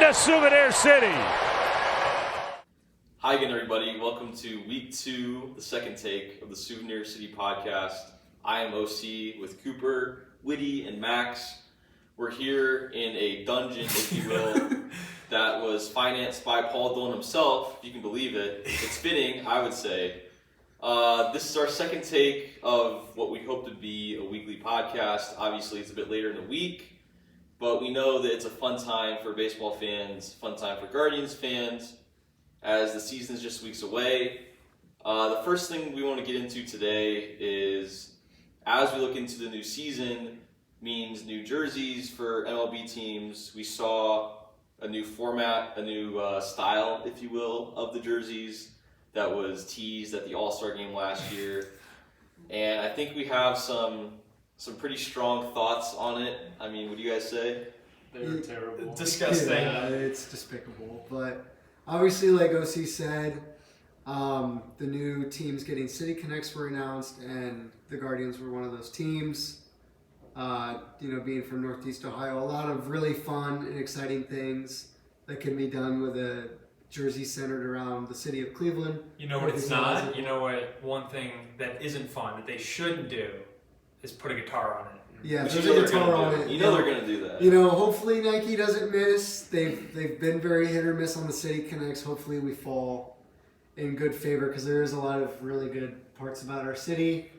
to Souvenir City. Hi again, everybody. Welcome to week 2, the second take of the Souvenir City Podcast. I am OC with Cooper, Witty, and Max. We're here in a dungeon, if you will, that was financed by Paul Dillon himself, if you can believe it. It's fitting, I would say. This is our second take of what we hope to be a weekly podcast. Obviously, it's a bit later in the week, but we know that it's a fun time for baseball fans, fun time for Guardians fans, as the season is just weeks away. The first thing we want to get into today is, as we look into the new season, means new jerseys for MLB teams. We saw a new format, a new style, if you will, of the jerseys that was teased at the All-Star game last year. And I think we have some pretty strong thoughts on it. I mean, what do you guys say? They're terrible. Disgusting. Yeah, it's despicable. But obviously, like OC said, the new teams getting City Connects were announced, and the Guardians were one of those teams. Being from Northeast Ohio, a lot of really fun and exciting things that can be done with a jersey centered around the city of Cleveland. You know what it's not? You know what? One thing that isn't fun, that they shouldn't do, is put a guitar on it. Yeah, there's a guitar on it. You know they're going to do that. Hopefully Nike doesn't miss. They've been very hit or miss on the City Connects. Hopefully we fall in good favor, because there is a lot of really good parts about our city.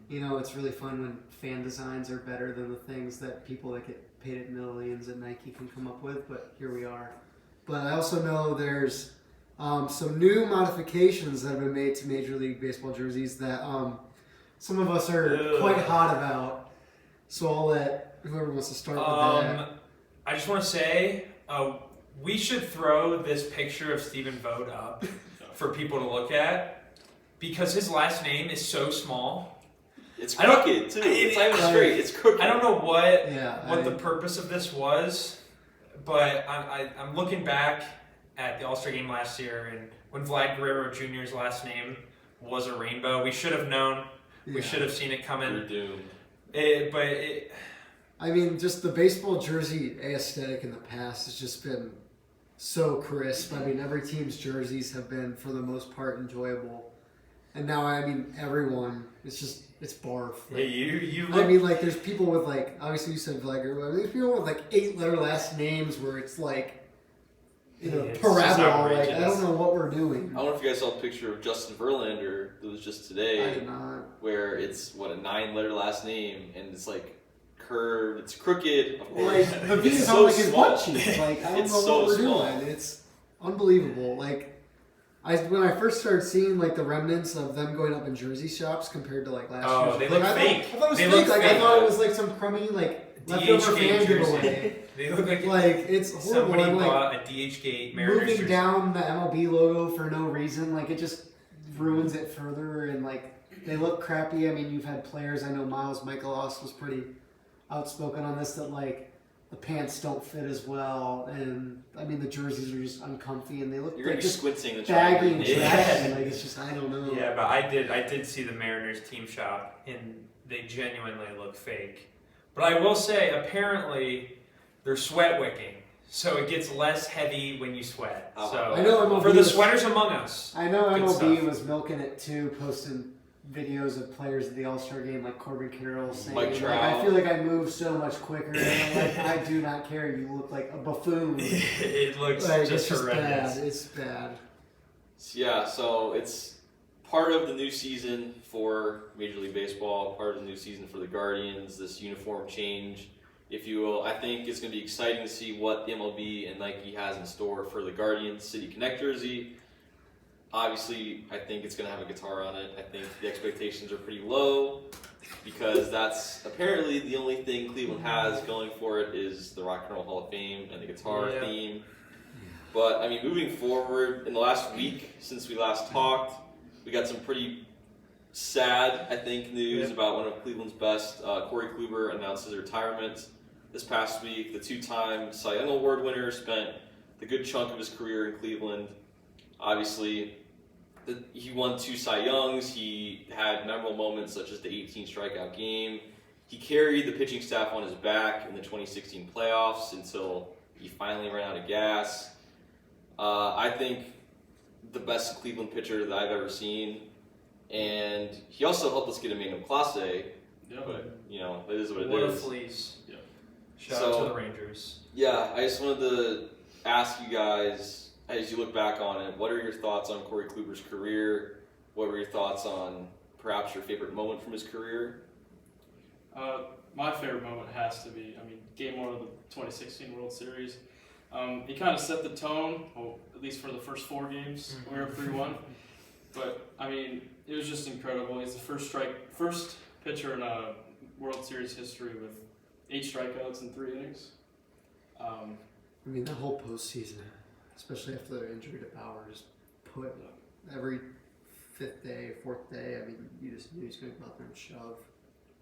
It's really fun when fan designs are better than the things that people that get paid at millions at Nike can come up with, but here we are. But I also know there's some new modifications that have been made to Major League Baseball jerseys that some of us are quite hot about. So I'll let whoever wants to start with that. I just want to say, we should throw this picture of Stephen Vogt up for people to look at, because his last name is so small. It's crooked, too. It's not even straight. It's crooked. I don't know what the purpose of this was, but I'm looking back at the All-Star game last year, and when Vlad Guerrero Jr.'s last name was a rainbow, we should have known. Yeah. We should have seen it coming. We're doomed. Just the baseball jersey aesthetic in the past has just been so crisp. Every team's jerseys have been, for the most part, enjoyable. And now, everyone, it's barf. There's people with, obviously you said Vlad, there's people with, 8-letter last names where it's parabola. I don't know what we're doing. I don't know if you guys saw a picture of Justin Verlander that was just today. I did not. Where it's, a 9-letter last name, and it's, curved, it's crooked, of course. The V is on, his butt cheek. I don't know what we're doing. It's unbelievable. When I first started seeing the remnants of them going up in jersey shops compared to last year. Oh, they look fake. I thought it was fake. I thought it was some crummy leftover fan giveaway. They look it's horrible. Somebody bought a DHgate Mariners moving down the MLB logo for no reason. It just ruins it further, and they look crappy. You've had players. I know Miles Michaelos was pretty outspoken on this, that the pants don't fit as well, and the jerseys are just uncomfy, and they look You're just squinting and baggy and trashy. it's just, I don't know. Yeah, but I did see the Mariners team shop, and they genuinely look fake. But I will say, apparently, they're sweat wicking, so it gets less heavy when you sweat. So I know MLB for the sweaters among us. I know MLB was milking it too, posting videos of players at the All-Star game, like Corbin Carroll saying, I feel like I move so much quicker, and I do not care, you look like a buffoon. It looks just horrendous. Bad. It's bad. Yeah, so it's part of the new season for Major League Baseball, part of the new season for the Guardians, this uniform change, if you will. I think it's going to be exciting to see what the MLB and Nike has in store for the Guardians City Connect jersey. Obviously, I think it's going to have a guitar on it. I think the expectations are pretty low, because that's apparently the only thing Cleveland has going for it is the Rock and Roll Hall of Fame and the guitar theme. But, moving forward, in the last week since we last talked, we got some pretty sad, news about one of Cleveland's best. Corey Kluber announced his retirement this past week. The 2-time Cy Young Award winner spent the good chunk of his career in Cleveland. Obviously, he won 2 Cy Youngs. He had memorable moments such as the 18 strikeout game. He carried the pitching staff on his back in the 2016 playoffs until He finally ran out of gas. I think the best Cleveland pitcher that I've ever seen. And he also helped us get a Magnum Clase. Yeah. But, you know, it is what it is. What a fleece. Yeah. Shout out to the Rangers. Yeah, I just wanted to ask you guys, as you look back on it, what are your thoughts on Corey Kluber's career? What were your thoughts on perhaps your favorite moment from his career? My favorite moment has to be, Game 1 of the 2016 World Series. He kind of set the tone, well, at least for the first 4 games. We were up 3-1. But, it was just incredible. He's the first pitcher in a World Series history with 8 strikeouts in 3 innings. The whole postseason, especially after the injury to Bauer, just put every 5th day, 4th day, you just knew he was going to go out there and shove.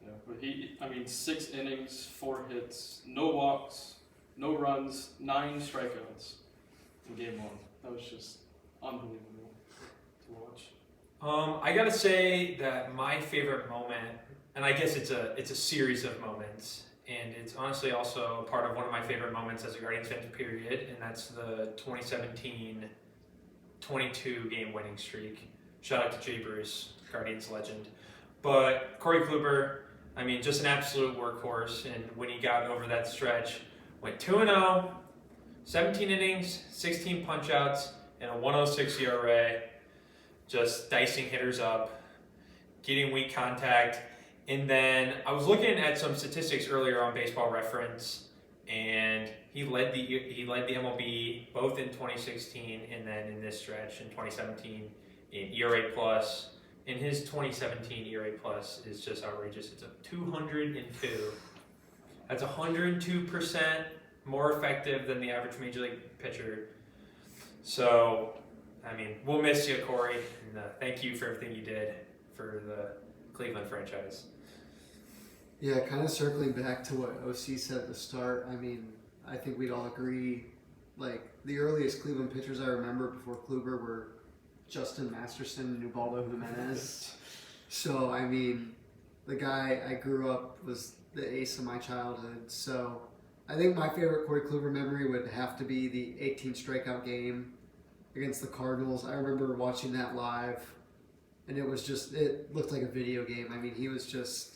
Yeah, but 6 innings, 4 hits, no walks, no runs, 9 strikeouts in Game 1. That was just unbelievable to watch. I gotta say that my favorite moment, and I guess it's a series of moments, and it's honestly also part of one of my favorite moments as a Guardians fan, period, and that's the 2017 22 game winning streak. Shout out to Jay Bruce, Guardians legend. But Corey Kluber, just an absolute workhorse, and when he got over that stretch, went 2-0, 17 innings, 16 punch-outs, and a 1.06 ERA, just dicing hitters up, getting weak contact. And then I was looking at some statistics earlier on Baseball Reference, and he led the MLB both in 2016 and then in this stretch in 2017 in ERA plus. And his 2017 ERA plus is just outrageous. It's a 202. That's 102% more effective than the average major league pitcher. So, we'll miss you, Corey, and thank you for everything you did for the Cleveland franchise. Yeah, kind of circling back to what OC said at the start, I think we'd all agree, the earliest Cleveland pitchers I remember before Kluber were Justin Masterson and Ubaldo Jimenez. So, the guy I grew up was the ace of my childhood. So, I think my favorite Corey Kluber memory would have to be the 18 strikeout game against the Cardinals. I remember watching that live, and it looked like a video game. He was just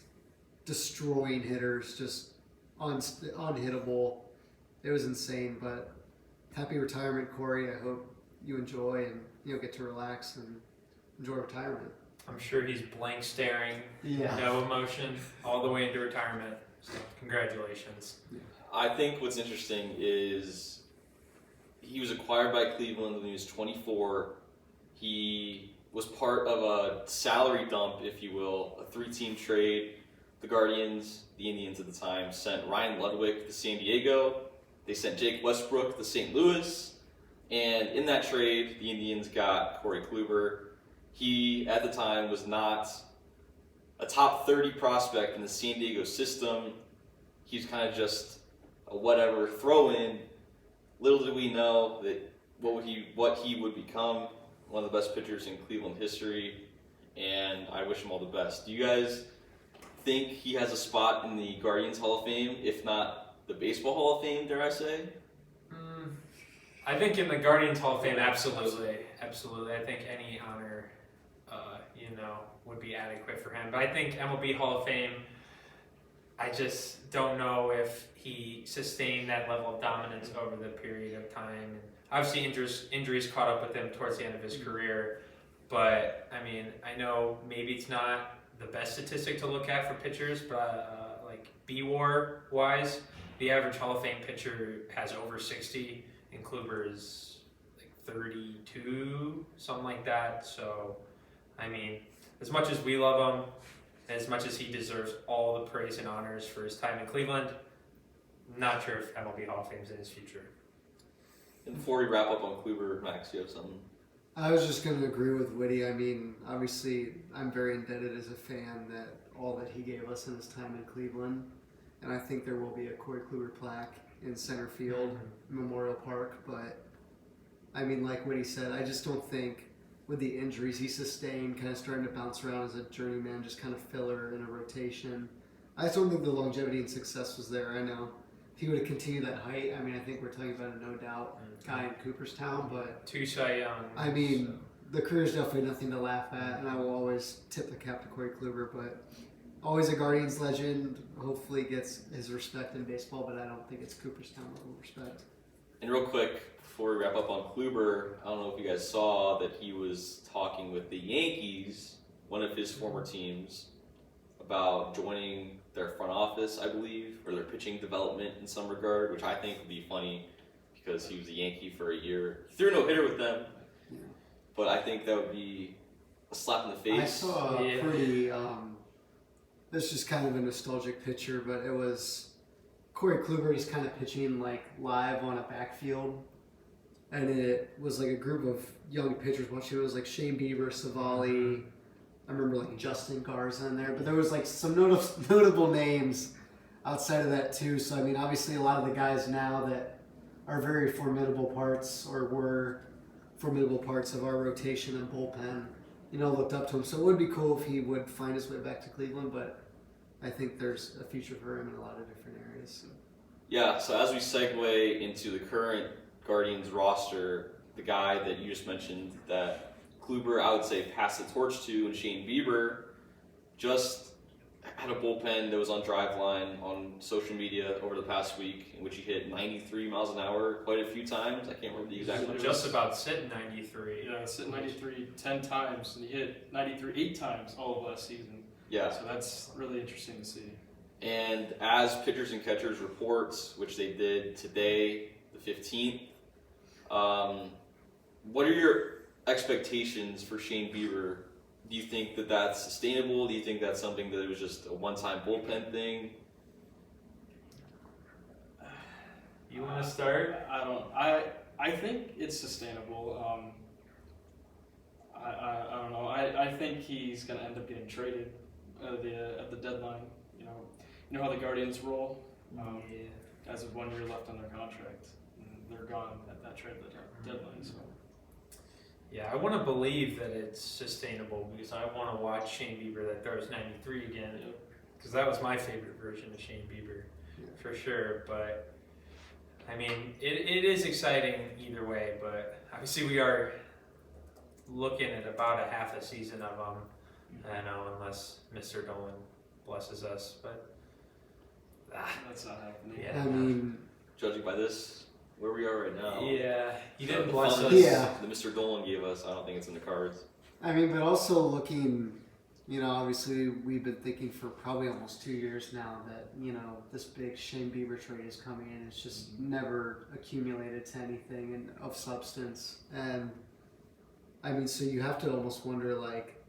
destroying hitters, just unhittable. It was insane, but happy retirement, Corey. I hope you enjoy and get to relax and enjoy retirement. I'm sure he's blank staring, yeah. No emotion, all the way into retirement. So congratulations. I think what's interesting is he was acquired by Cleveland when he was 24. He was part of a salary dump, if you will, a 3-team trade. The Guardians, the Indians at the time, sent Ryan Ludwig to San Diego. They sent Jake Westbrook to St. Louis. And in that trade, the Indians got Corey Kluber. He, at the time, was not a top 30 prospect in the San Diego system. He was kind of just a whatever throw-in. Little did we know that what he would become, one of the best pitchers in Cleveland history, and I wish him all the best. Do you guys think he has a spot in the Guardians Hall of Fame, if not the Baseball Hall of Fame, dare I say? I think in the Guardians Hall of Fame, absolutely. I think any honor, would be adequate for him. But I think MLB Hall of Fame, I just don't know if he sustained that level of dominance over the period of time. And obviously, injuries caught up with him towards the end of his career. But, I know maybe it's not the best statistic to look at for pitchers, but B-WAR-wise, the average Hall of Fame pitcher has over 60, and Kluber is 32, something like that. So, as much as we love him, as much as he deserves all the praise and honors for his time in Cleveland, not sure if MLB Hall of Fame's in his future. And before we wrap up on Kluber, Max, you have something? I was just going to agree with Whitty. Obviously, I'm very indebted as a fan that all that he gave us in his time in Cleveland, and I think there will be a Corey Kluber plaque in center field, Memorial Park, but like Whitty said, I just don't think with the injuries he sustained, kind of starting to bounce around as a journeyman, just kind of filler in a rotation, I just don't think the longevity and success was there. I know if he would have continued that height, I mean, I think we're talking about a no doubt guy in Cooperstown. But 2 Cy Young. I mean, the career is definitely nothing to laugh at, and I will always tip the cap to Corey Kluber. But always a Guardians legend. Hopefully gets his respect in baseball, but I don't think it's Cooperstown level respect. And real quick, before we wrap up on Kluber, I don't know if you guys saw that he was talking with the Yankees, one of his former teams, about joining their front office, I believe, or their pitching development in some regard, which I think would be funny because he was a Yankee for a year. He threw a no-hitter with them, but I think that would be a slap in the face. I saw a pretty, this is just kind of a nostalgic picture, but it was Corey Kluber just kind of pitching like live on a backfield. And it was like a group of young pitchers watching. It was like Shane Bieber, Savali, I remember like Justin Garza in there, but there was like some notable names outside of that too. So I mean, obviously a lot of the guys now that are very formidable parts or were formidable parts of our rotation and bullpen, you know, looked up to him. So it would be cool if he would find his way back to Cleveland, but I think there's a future for him in a lot of different areas. So. Yeah, so as we segue into the current Guardians roster, the guy that you just mentioned that Kluber, I would say, passed the torch to, and Shane Bieber just had a bullpen that was on Driveline on social media over the past week, in which he hit 93 miles an hour quite a few times. I can't remember the exact number. Just about sitting 93. Yeah, it's hit 93 10 times, and he hit 93 8 times all of last season. Yeah. So that's really interesting to see. And as Pitchers and Catchers reports, which they did today, the 15th, what are your expectations for Shane Bieber? Do you think that that's sustainable? Do you think that's something that it was just a one-time bullpen thing? You want to start? I don't. I think it's sustainable. I don't know. I think he's going to end up getting traded at the deadline. You know how the Guardians roll. As of 1 year left on their contract, and they're gone at that trade deadline. So. Yeah, I want to believe that it's sustainable because I want to watch Shane Bieber that throws 93 again, because that was my favorite version of Shane Bieber, for sure. But I mean, it is exciting either way. But obviously, we are looking at about a half a season of him. I know, unless Mr. Dolan blesses us, but that's not happening. Yeah, I mean, judging by this, where we are right now. Yeah, he the didn't bless us. Yeah. The Mr. Dolan gave us, I don't think it's in the cards. I mean, but also looking, you know, obviously we've been thinking for probably almost 2 years now that, you know, this big Shane Bieber trade is coming in. It's just never accumulated to anything of substance. And I mean, so you have to almost wonder, like,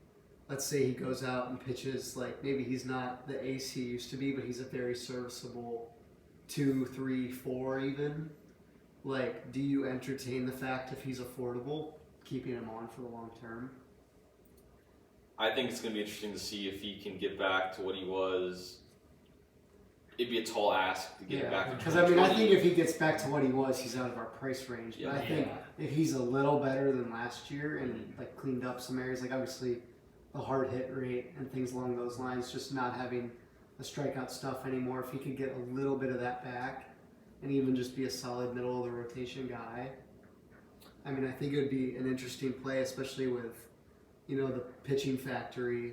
let's say he goes out and pitches, like, maybe he's not the ace he used to be, but he's a very serviceable 2, 3, 4 even. Like, do you entertain the fact if he's affordable, keeping him on for the long term? I think it's going to be interesting to see if he can get back to what he was. It'd be a tall ask to get him back to 2020. Because, I mean, I think if he gets back to what he was, he's out of our price range. But I think if he's a little better than last year and, like, cleaned up some areas, like, obviously the hard hit rate and things along those lines, just not having the strikeout stuff anymore, if he could get a little bit of that back and even just be a solid middle of the rotation guy, I mean, I think it would be an interesting play, especially with, you know, the pitching factory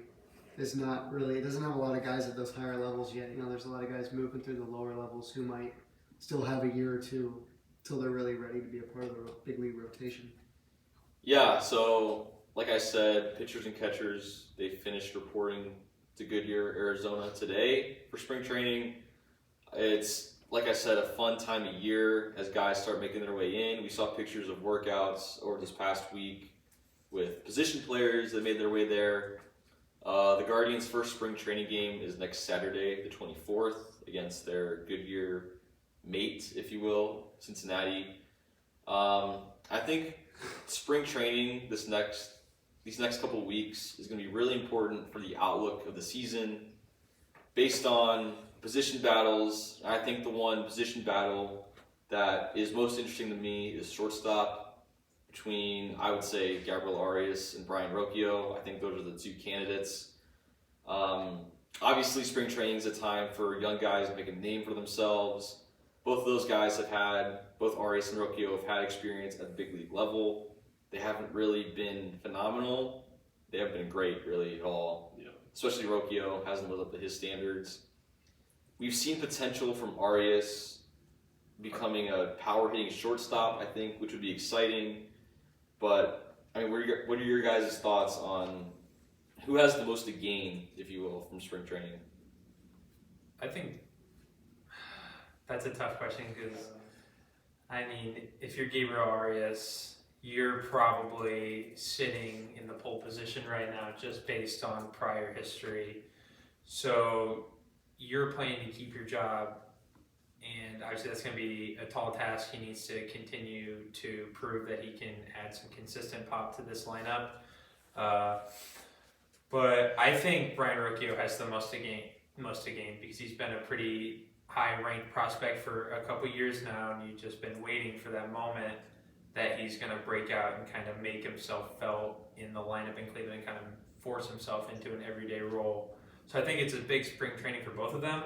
is not really, it doesn't have a lot of guys at those higher levels yet. You know, there's a lot of guys moving through the lower levels who might still have a year or two till they're really ready to be a part of the big league rotation. Yeah, so like I said, pitchers and catchers, they finished reporting to Goodyear, Arizona today for spring training. It's, like I said, a fun time of year as guys start making their way in. We saw pictures of workouts over this past week with position players that made their way there. The Guardians' first spring training game is next Saturday, the 24th, against their Goodyear mate, if you will, Cincinnati. I think spring training these next couple of weeks is going to be really important for the outlook of the season based on position battles. I think the one position battle that is most interesting to me is shortstop between, I would say, Gabriel Arias and Brian Rocchio. I think those are the two candidates. Obviously, spring training is a time for young guys to make a name for themselves. both of those guys both Arias and Rocchio have had experience at the big league level. They haven't really been phenomenal. They haven't been great, really, at all. Yeah. Especially Rocchio hasn't lived up to his standards. We've seen potential from Arias becoming a power-hitting shortstop, I think, which would be exciting. But, I mean, what are your guys' thoughts on who has the most to gain, if you will, from spring training? I think that's a tough question because, I mean, if you're Gabriel Arias, you're probably sitting in the pole position right now just based on prior history. So you're playing to keep your job, and obviously that's going to be a tall task. He needs to continue to prove that he can add some consistent pop to this lineup. But I think Brian Rocchio has the most to gain because he's been a pretty high-ranked prospect for a couple years now, and you've just been waiting for that moment that he's going to break out and kind of make himself felt in the lineup in Cleveland and kind of force himself into an everyday role. So I think it's a big spring training for both of them,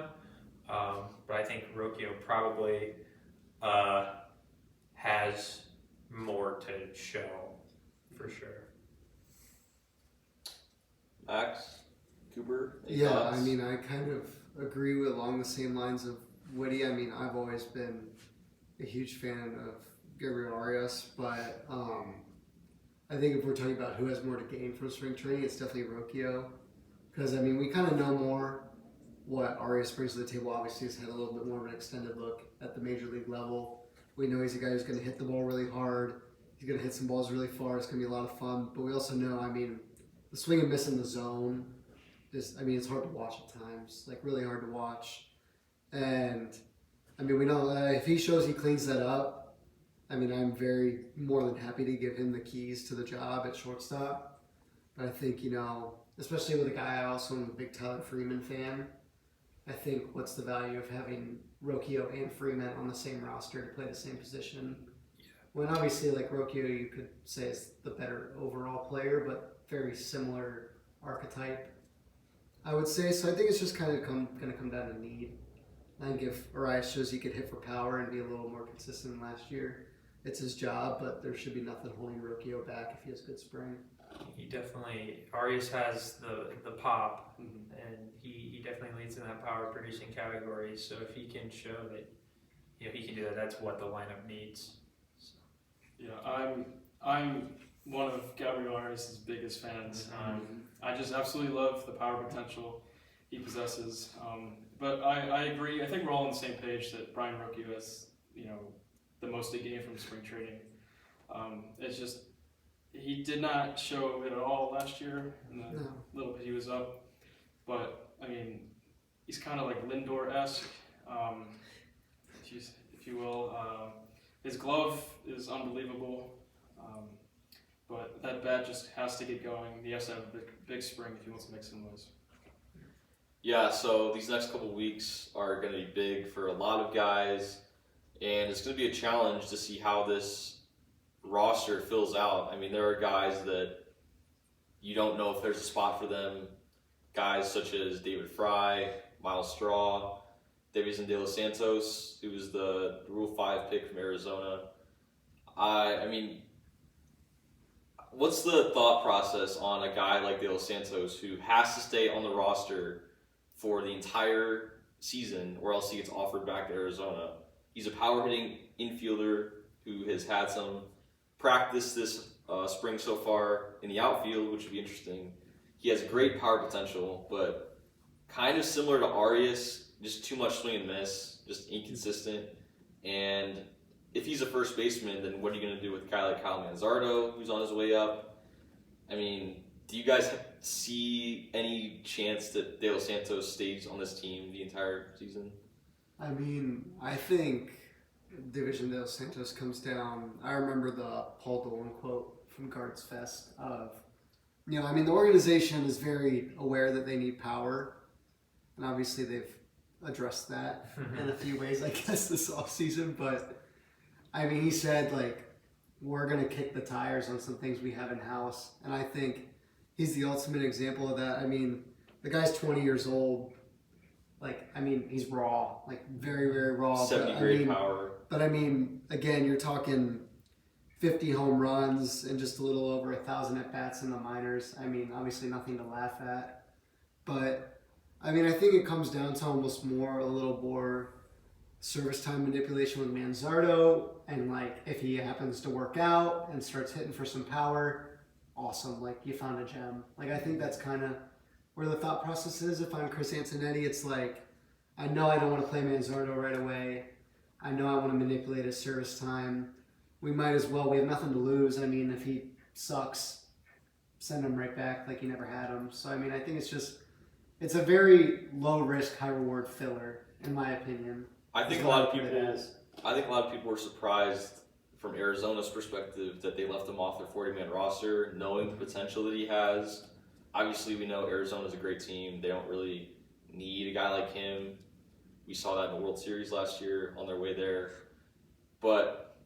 but I think Rocchio probably has more to show for sure. Max? Cooper? Any Yeah, thoughts? I mean, I kind of agree with along the same lines of Woody. I mean, I've always been a huge fan of Gabriel Arias, but I think if we're talking about who has more to gain from spring training, it's definitely Rocchio. Because, I mean, we kind of know more what Arias brings to the table. Obviously, he's had a little bit more of an extended look at the major league level. We know he's a guy who's going to hit the ball really hard. He's going to hit some balls really far. It's going to be a lot of fun. But we also know, I mean, the swing and miss in the zone it's hard to watch at times, like really hard to watch. And I mean, we know if he shows he cleans that up, I mean, I'm very more than happy to give him the keys to the job at shortstop. But I think, especially with a guy I also am a big Tyler Freeman fan, I think what's the value of having Rocchio and Freeman on the same roster to play the same position? Yeah. When obviously, like Rocchio, you could say is the better overall player, but very similar archetype, I would say. So I think it's just kind of going to come down to need. I think if Arias shows he could hit for power and be a little more consistent than last year, it's his job, but there should be nothing holding Rocchio back if he has good spring. Arias has the pop, and he definitely leads in that power producing category. So if he can show that he can do that, that's what the lineup needs. So. Yeah, I'm one of Gabriel Arias' biggest fans. I just absolutely love the power potential he possesses. But I agree. I think we're all on the same page that Brian Rocchio has, the most to gain from spring training. It's just he did not show it at all last year in the little bit he was up. But I mean, he's kind of like Lindor-esque, if you will. His glove is unbelievable. But that bat just has to get going. He has to have a big spring if he wants to make some noise. Yeah, so these next couple weeks are going to be big for a lot of guys, and it's going to be a challenge to see how this roster fills out. I mean, there are guys that you don't know if there's a spot for them, guys such as David Fry, Miles Straw, Davison De Los Santos, who was the Rule 5 pick from Arizona. I mean, what's the thought process on a guy like De Los Santos who has to stay on the roster for the entire season or else he gets offered back to Arizona? He's a power-hitting infielder who has had some practice this spring so far in the outfield, which would be interesting. He has great power potential, but kind of similar to Arias, just too much swing and miss, just inconsistent. And if he's a first baseman, then what are you going to do with a guy like Kyle Manzardo, who's on his way up? I mean, do you guys see any chance that De Los Santos stays on this team the entire season? I mean, I think Division De Los Santos comes down. I remember the Paul Dolan quote from Guards Fest of, the organization is very aware that they need power, and obviously they've addressed that in a few ways, I guess, this offseason. But, I mean, he said, we're going to kick the tires on some things we have in-house, and I think he's the ultimate example of that. I mean, the guy's 20 years old. Like, I mean, he's raw, like very, very raw. 70 grade power. But I mean, again, you're talking 50 home runs and just a little over 1,000 at bats in the minors. I mean, obviously nothing to laugh at. But I mean, I think it comes down to almost a little more service time manipulation with Manzardo, and like if he happens to work out and starts hitting for some power, awesome. Like you found a gem. Like I think that's kind of where the thought process is. If I'm Chris Antonetti, it's like I know I don't want to play Manzardo right away. I know I want to manipulate his service time. We might as well. We have nothing to lose. I mean, if he sucks, send him right back like you never had him. So I mean, I think it's a very low risk, high reward filler, in my opinion. I think a lot of people were surprised from Arizona's perspective that they left him off their 40-man roster, knowing the potential that he has. Obviously, we know Arizona's a great team. They don't really need a guy like him. We saw that in the World Series last year on their way there. But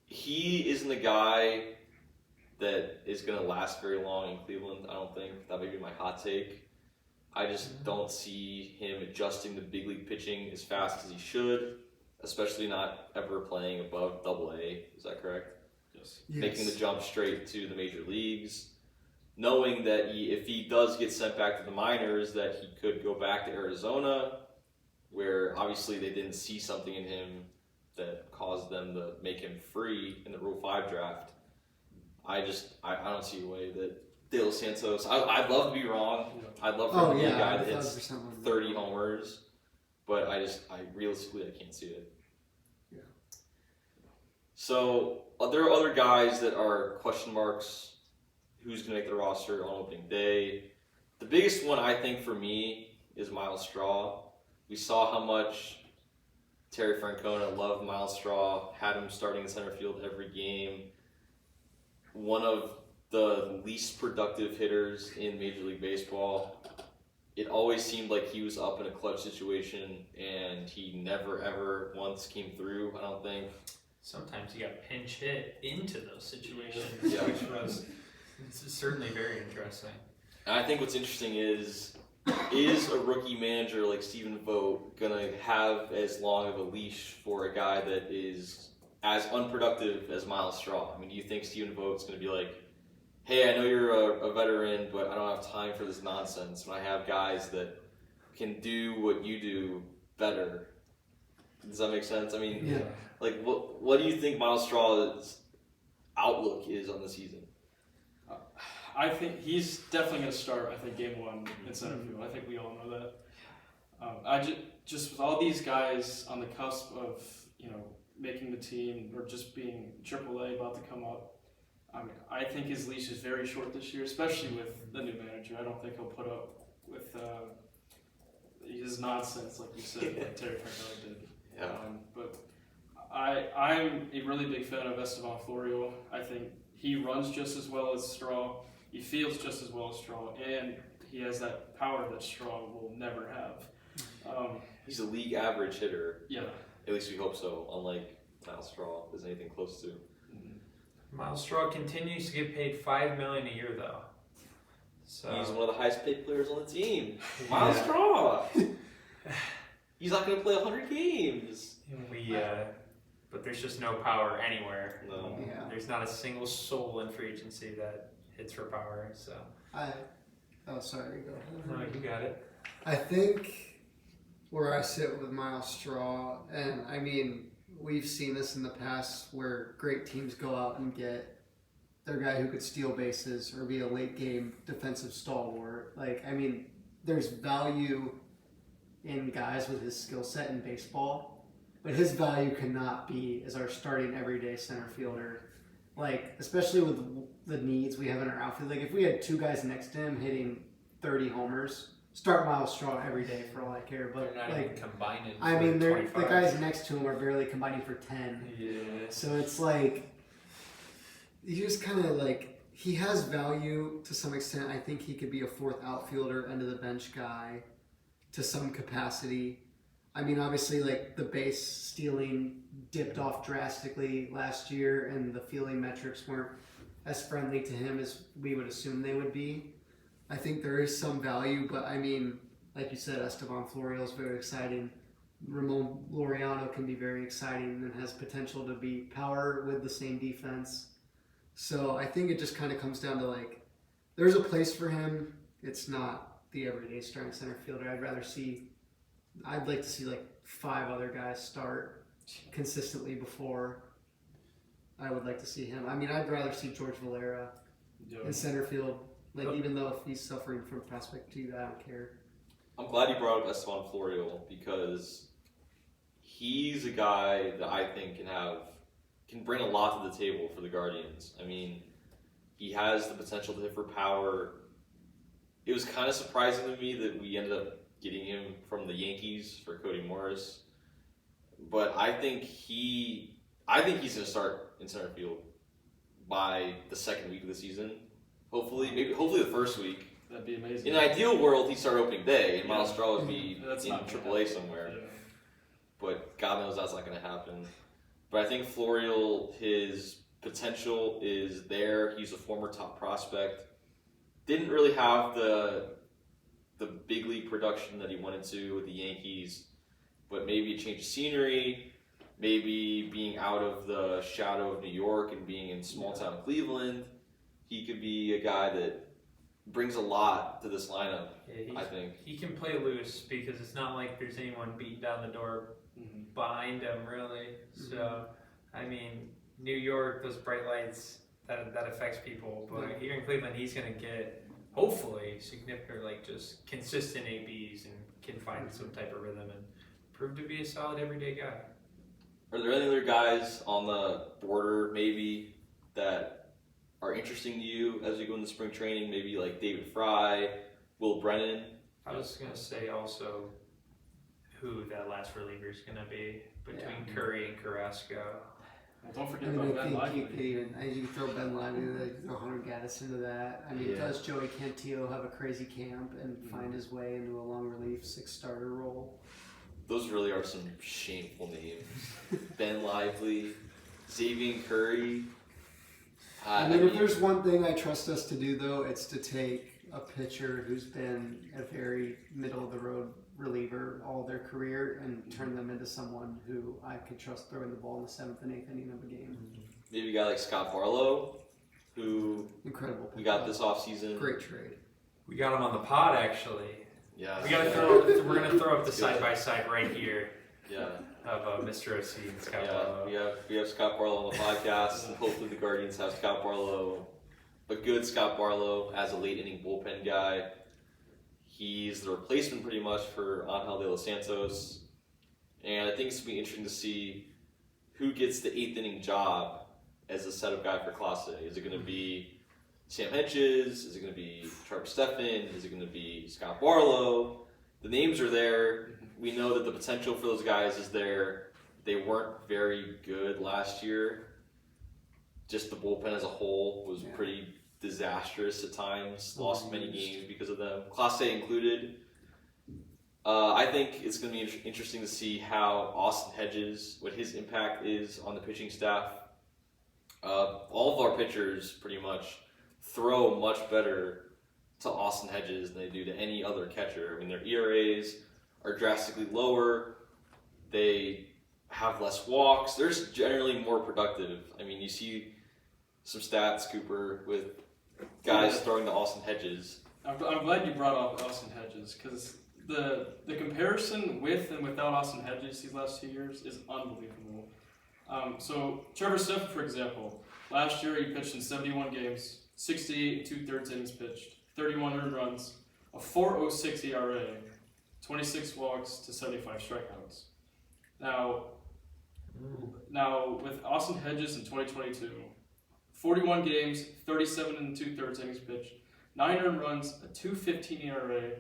he isn't a guy that is going to last very long in Cleveland, I don't think. That may be my hot take. I just don't see him adjusting to big league pitching as fast as he should, especially not ever playing above AA. Is that correct? Yes. Making the jump straight to the major leagues, knowing that if he does get sent back to the minors, that he could go back to Arizona, where obviously they didn't see something in him that caused them to make him free in the Rule 5 draft. I don't see a way that De Los Santos, I'd love to be wrong. I'd love for him to be a guy that hits 30 homers, but I realistically, I can't see it. Yeah. So there are other guys that are question marks. Who's going to make the roster on opening day? The biggest one, I think, for me is Miles Straw. We saw how much Terry Francona loved Miles Straw, had him starting in center field every game. One of the least productive hitters in Major League Baseball. It always seemed like he was up in a clutch situation, and he never, ever once came through, I don't think. Sometimes he got pinch hit into those situations, Yeah. which was certainly very interesting. And I think what's interesting is a rookie manager like Stephen Vogt going to have as long of a leash for a guy that is as unproductive as Miles Straw? I mean, do you think Stephen Vogt's going to be like, hey, I know you're a veteran, but I don't have time for this nonsense when I have guys that can do what you do better? Does that make sense? I mean, yeah. Like, what do you think Miles Straw's outlook is on the season? I think he's definitely going to start, I think, game one in center field. I think we all know that. I just with all these guys on the cusp of, making the team or just being AAA about to come up, I think his leash is very short this year, especially with the new manager. I don't think he'll put up with his nonsense, like you said, like Terry Francona did. Yeah. But I'm a really big fan of Esteban Florio. I think he runs just as well as Straw. He feels just as well as Straw, and he has that power that Straw will never have. He's a league average hitter. Yeah. At least we hope so, unlike Miles Straw is anything close to. Miles Straw continues to get paid $5 million a year, though. So He's one of the highest paid players on the team. Miles Straw! He's not going to play 100 games. But there's just no power anywhere. No. Yeah. There's not a single soul in free agency that hits for power. So. Sorry, go ahead. No, you got it. I think where I sit with Miles Straw, and I mean, we've seen this in the past where great teams go out and get their guy who could steal bases or be a late game defensive stalwart. Like, I mean, there's value in guys with his skill set in baseball, but his value cannot be as our starting everyday center fielder. Like, especially with the needs we have in our outfield. Like, if we had two guys next to him hitting 30 homers, start Miles Straw every day for all I care. But they're not like, even combining. I mean, the 25. guys next to him are barely combining for 10. Yeah. So it's like, you just kind of like, he has value to some extent. I think he could be a fourth outfielder, end of the bench guy to some capacity. I mean, obviously, like, the base stealing dipped off drastically last year, and the fielding metrics weren't as friendly to him as we would assume they would be. I think there is some value, but I mean, like you said, Esteban Florial is very exciting. Ramon Laureano can be very exciting and has potential to be power with the same defense. So I think it just kind of comes down to like, there's a place for him. It's not the everyday starting center fielder. I'd like to see like 5 other guys start consistently before I would like to see him. I mean, I'd rather see George Valera in center field. Like, even though if he's suffering from prospect too, I don't care. I'm glad you brought up Esteban Florial because he's a guy that I think can bring a lot to the table for the Guardians. I mean, he has the potential to hit for power. It was kind of surprising to me that we ended up getting him from the Yankees for Cody Morris, but I think he's going to start in center field by the second week of the season. Hopefully the first week. That'd be amazing. In an ideal world, he'd start opening day, and Miles Straw would be in AAA somewhere. Yeah. But God knows that's not going to happen. But I think Florial, his potential is there. He's a former top prospect. Didn't really have the big league production that he wanted to with the Yankees, but maybe a change of scenery, maybe being out of the shadow of New York and being in small town Cleveland, he could be a guy that brings a lot to this lineup. Yeah, I think he can play loose because it's not like there's anyone beating down the door behind him, really. So, I mean, New York, those bright lights, that affects people. But here in Cleveland, he's going to get, hopefully, significant, like, just consistent ABs and can find some type of rhythm and prove to be a solid everyday guy. Are there any other guys on the border, maybe, that are interesting to you as you go into spring training? Maybe like David Fry, Will Brennan? I was going to say also who that last reliever is going to be between Curry and Carrasco. Well, don't forget about Ben Lively. You can throw Ben Lively, throw Hunter Gaddis into that. I mean, does Joey Cantillo have a crazy camp and find his way into a long relief 6-starter role? Those really are some shameful names. Ben Lively, Xavier Curry. I mean, if there's one thing I trust us to do, though, it's to take a pitcher who's been a very middle-of-the-road reliever all their career and turn them into someone who I could trust throwing the ball in the 7th and 8th inning of a game. Maybe a guy like Scott Barlow, who incredible. We got this offseason. Great trade. We got him on the pod, actually. Yeah. We're gonna throw up the side-by-side right here. Yeah. Of Mr. OC and Scott Barlow. We have Scott Barlow on the podcast, and hopefully the Guardians have Scott Barlow, a good Scott Barlow as a late inning bullpen guy. He's the replacement pretty much for Angel De Los Santos, and I think it's going to be interesting to see who gets the 8th inning job as a setup guy for Class A. Is it going to be Sam Hedges? Is it going to be Trevor Stephan? Is it going to be Scott Barlow? The names are there. We know that the potential for those guys is there. They weren't very good last year. Just the bullpen as a whole was pretty disastrous at times. Lost many games because of them, Class A included. I think it's going to be interesting to see how Austin Hedges, what his impact is on the pitching staff. All of our pitchers pretty much throw much better to Austin Hedges than they do to any other catcher. I mean, their ERAs are drastically lower. They have less walks. They're just generally more productive. I mean, you see some stats, Cooper, with guys throwing to Austin Hedges. I'm glad you brought up Austin Hedges because the comparison with and without Austin Hedges these last 2 years is unbelievable. So Trevor Stephan, for example, last year he pitched in 71 games, 68 2/3 innings pitched, 31 earned runs, a 4.06 ERA, 26 walks to 75 strikeouts. Now with Austin Hedges in 2022, 41 games, 37 2/3 innings pitched, 9 earned runs, a 2.15 ERA,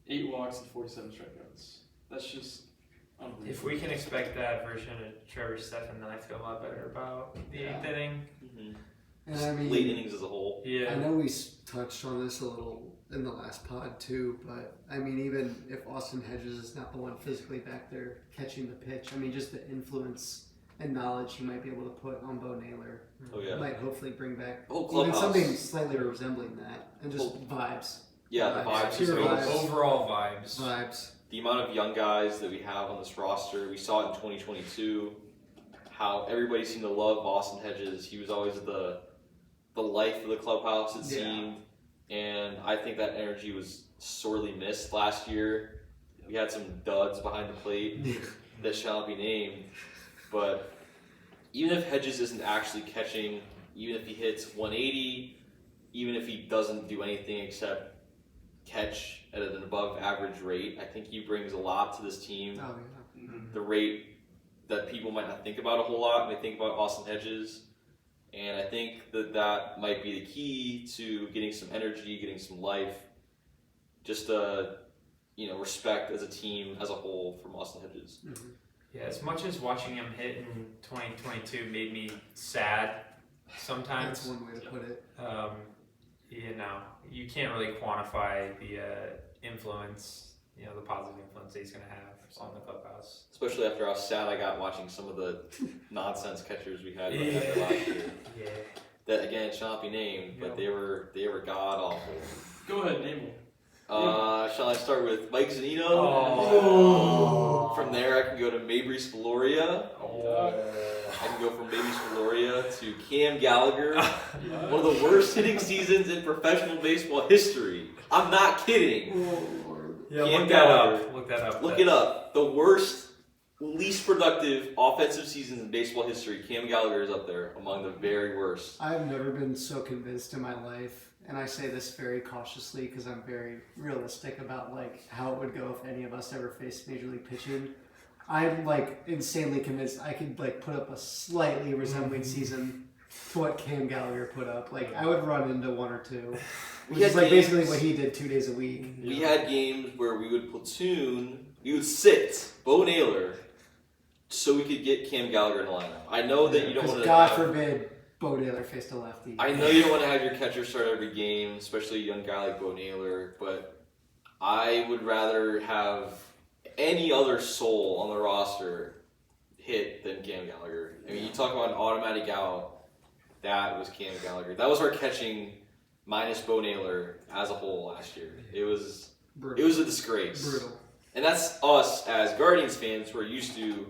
8 walks, and 47 strikeouts. That's just unbelievable. If we can expect that version of Trevor Stephan, then I feel a lot better about the 8th inning. And I mean, late innings as a whole. Yeah. I know we touched on this a little in the last pod too, but I mean, even if Austin Hedges is not the one physically back there catching the pitch, I mean, just the influence and knowledge he might be able to put on Bo Naylor might hopefully bring back even something slightly resembling that, and just vibes. Yeah, the vibes. Pure vibes. Overall vibes. Vibes. The amount of young guys that we have on this roster, we saw it in 2022. How everybody seemed to love Austin Hedges. He was always the life of the clubhouse, it seemed. And I think that energy was sorely missed last year. We had some duds behind the plate that shall not be named. But even if Hedges isn't actually catching, even if he hits 180, even if he doesn't do anything except catch at an above average rate, I think he brings a lot to this team. Oh, yeah. The rate that people might not think about a whole lot when they think about Austin Hedges. And I think that might be the key to getting some energy, getting some life, just respect as a team as a whole from Austin Hedges. Mm-hmm. Yeah, as much as watching him hit in 2022 made me sad sometimes. That's one way to put it. You can't really quantify the influence, the positive influence that he's going to have on the clubhouse. Especially after how sad I got watching some of the nonsense catchers we had after last year. Yeah. That again shall not be named, but they were god awful. Go ahead, name them. Shall I start with Mike Zunino? Oh. From there, I can go to Mabry Spaloria. Oh. I can go from Mabry Spaloria to Cam Gallagher. One of the worst hitting seasons in professional baseball history. I'm not kidding. Yeah, Cam look Gallagher. that up. Look that up. Look it up. The worst, least productive offensive seasons in baseball history. Cam Gallagher is up there among the very worst. I've never been so convinced in my life, and I say this very cautiously because I'm very realistic about how it would go if any of us ever faced Major League pitching. I'm insanely convinced I could put up a slightly resembling season to what Cam Gallagher put up. I would run into one or two. Which is basically what he did 2 days a week. We had games where we would sit Bo Naylor so we could get Cam Gallagher in the lineup. I know that you don't want to. God forbid Bo Naylor faced a lefty. I know you don't want to have your catcher start every game, especially a young guy like Bo Naylor, but I would rather have any other soul on the roster hit than Cam Gallagher. I mean, you talk about an automatic out, that was Cam Gallagher. That was our catching minus Bo Naylor as a whole last year. It was Brutal. It was a disgrace. Brutal. And that's us as Guardians fans who are used to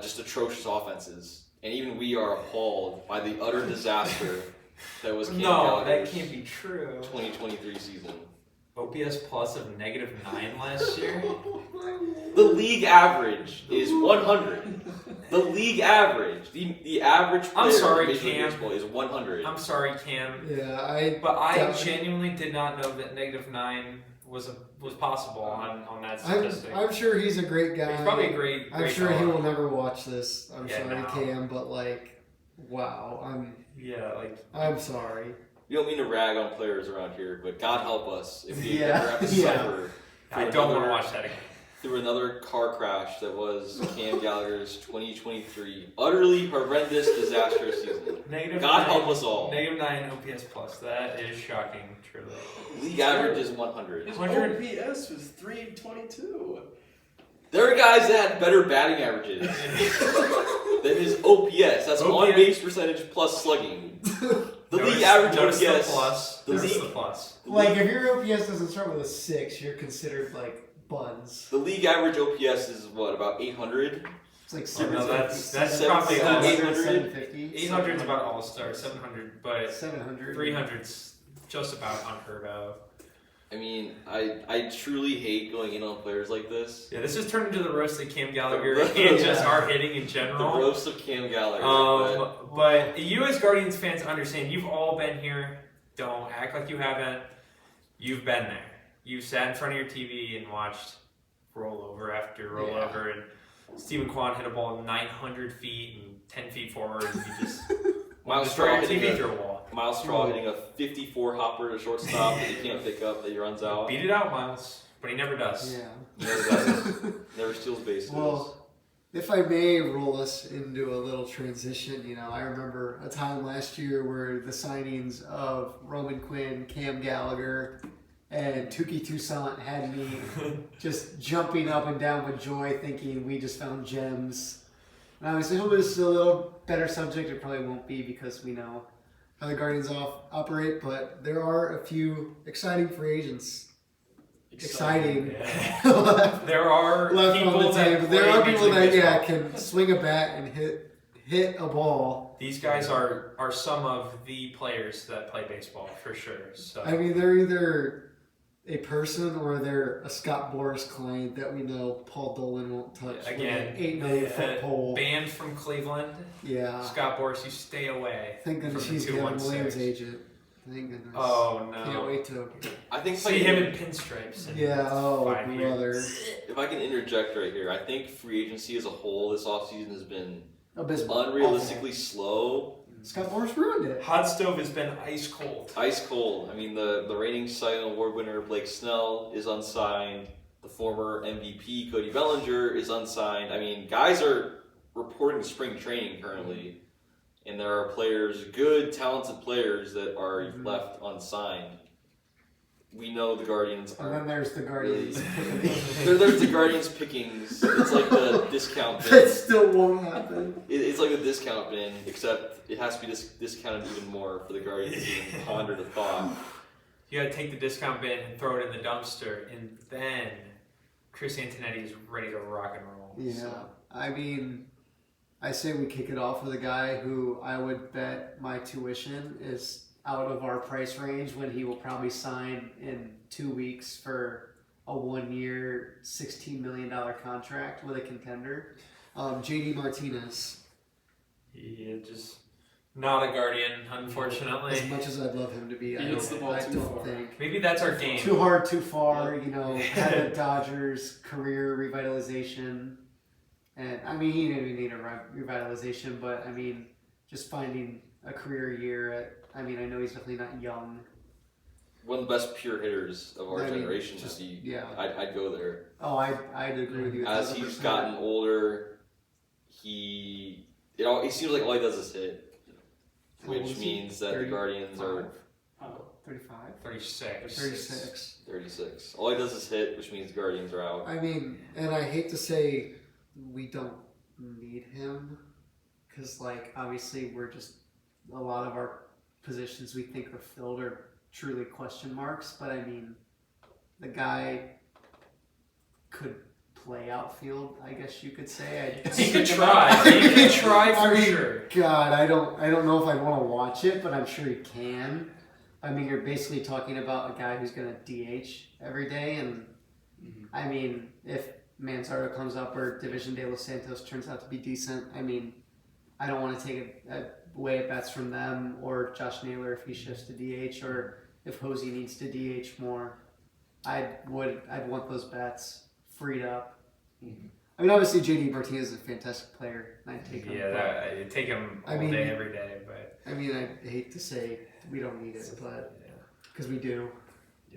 just atrocious offenses. And even we are appalled by the utter disaster that was Cam Gallagher's that can't be true. 2023 season. OPS plus of -9 last year. The league average is 100. The league average. The average player I'm sorry, in Major League Cam. Baseball is 100. I'm sorry, Cam. Yeah, I genuinely did not know that -9 was possible on that statistic. I'm sure he's a great guy. He's probably a great I'm sure he fellow. will never watch this. I'm Yeah, sorry, no. Cam, but wow, I'm sorry. We don't mean to rag on players around here, but God help us if we Yeah, ever have to yeah. suffer I don't want to watch that again. through another car crash that was Cam Gallagher's 2023 utterly horrendous, disastrous season. God help us all. -9 OPS plus. That is shocking, truly. League average is 100. His OPS was 322. There are guys that had better batting averages than his OPS. That's on base percentage plus slugging. The league average notice OPS. The plus. The Notice league- the plus. If your OPS doesn't start with a 6, you're considered buns. The league average OPS is what, about 800? It's like Oh, no, 750. that's probably 750. 800 is about all-star, 700, but 700. 300's just about unheard of. I mean, I truly hate going in on players like this. Yeah, this has turned into the roast of Cam Gallagher The roast. and just our hitting in The general. roast of Cam Gallagher. But you as Guardians fans understand, you've all been here. Don't act like you haven't. You've been there. You've sat in front of your TV and watched rollover after rollover, and Stephen Kwan hit a ball 900 feet and 10 feet forward, and you just Miles destroy Straw your TV hitting through a wall. Miles Straw hitting a 54 hopper to shortstop that he can't pick up, that he runs out. Beat it out, Miles, but he never does. Yeah. Never does. Never steals bases. Well, if I may roll us into a little transition, I remember a time last year where the signings of Roman Quinn, Cam Gallagher, and Tuki Toussaint had me just jumping up and down with joy, thinking we just found gems. And obviously, this is a little better subject. It probably won't be because we know how the Guardians operate, but there are a few exciting free agents. Exciting. Yeah. There are left people on the that table. There are play people Major League that Baseball. can swing a bat and hit a ball. These guys are some of the players that play baseball for sure. So I mean, they're either a person or they're a Scott Boras client that we know Paul Dolan won't touch. again, with an 8 million foot pole. banned from Cleveland. Yeah. Scott Boras, you stay away. Thank goodness from the he's Kevin 216. Williams' agent. Thank goodness. Oh Can't no! wait to. I think See him in pinstripes. In Yeah. Oh, 5 brother. years. if I can interject right here, I think free agency as a whole this offseason has been Abysmal. unrealistically slow. Scott Boras ruined it. Hot stove has been ice cold. Ice cold. I mean, the reigning Cy Young Award winner Blake Snell is unsigned. The former MVP Cody Bellinger is unsigned. I mean, guys are reporting to spring training currently, and there are players, good, talented players that are left unsigned. We know the Guardians And are. then there's the Guardians. There's the Guardians pickings. It's like the discount bin. That still won't happen. It's like the discount bin, except it has to be discounted even more for the Guardians to even ponder the thought. You gotta take the discount bin and throw it in the dumpster, and then Chris Antonetti is ready to rock and roll. Yeah. So. I mean, I say we kick it off with a guy who I would bet my tuition is out of our price range when he will probably sign in 2 weeks for a 1 year, $16 million contract with a contender. JD Martinez. Yeah, just not a Guardian, unfortunately. As much as I'd love him to be, I hits the ball too don't far. think. Maybe that's our game. Too hard, too far, had a Dodgers career revitalization. And I mean, he didn't even need a revitalization, but I mean, just finding a career year at, I mean, I know he's definitely not young. One of the best pure hitters of our I mean, generation. just- If he, yeah. I'd go there. Oh, I'd agree with you. As he's 1,000%. gotten older, he seems like all he does is hit, How old which is he? means that the Guardians are 35? 36. 36. 36. All he does is hit, which means the Guardians are out. I mean, and I hate to say we don't need him because, like, obviously we're just, a lot of our positions we think are filled are truly question marks, but I mean, the guy could play outfield, I guess you could say. He could try. He could try for I mean, sure. God, I don't know if I want to watch it, but I'm sure he can. I mean, you're basically talking about a guy who's going to DH every day, and I mean, if Manzardo comes up or Division de los Santos turns out to be decent, I mean, I don't want to take away at bats from them or Josh Naylor if he shifts to DH or if Hosey needs to DH more. I'd want those bats freed up. I mean, obviously JD Martinez is a fantastic player, and I'd take him. Yeah, I'd take him all day, every day, but I mean, I hate to say we don't need it, but because we do.